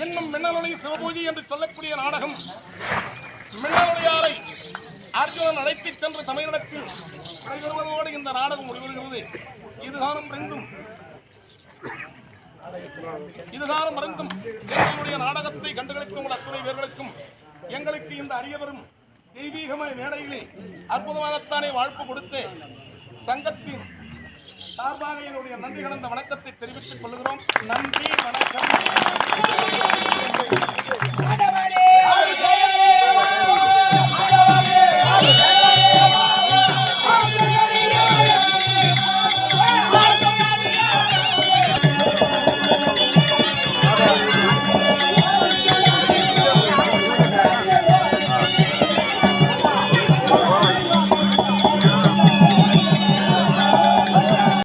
இன்னும் மின்னலொளி சிவபூஜை என்று சொல்லக்கூடிய நாடகம் மின்னலொளியாரை அர்ஜுனன் அழைத்துச் சென்று தமிழிடத்தில் நடைபெறுவதோடு இந்த நாடகம் முடிவெறுகிறது. இதுகாலம் மறந்தும் எங்களுடைய நாடகத்தை கண்டுகளிக்கும் உங்கள் அத்துணை பேர்களுக்கும் எங்களுக்கு இந்த அரியவரும் தெய்வீகமான மேடையிலே அற்புதமாகத்தானே வாழ்ப்பு கொடுத்து சங்கத்தின் சார்பாக என்னுடைய நன்றி கடந்த வணக்கத்தை தெரிவித்துக் கொள்கிறோம். நன்றி, வணக்கம்.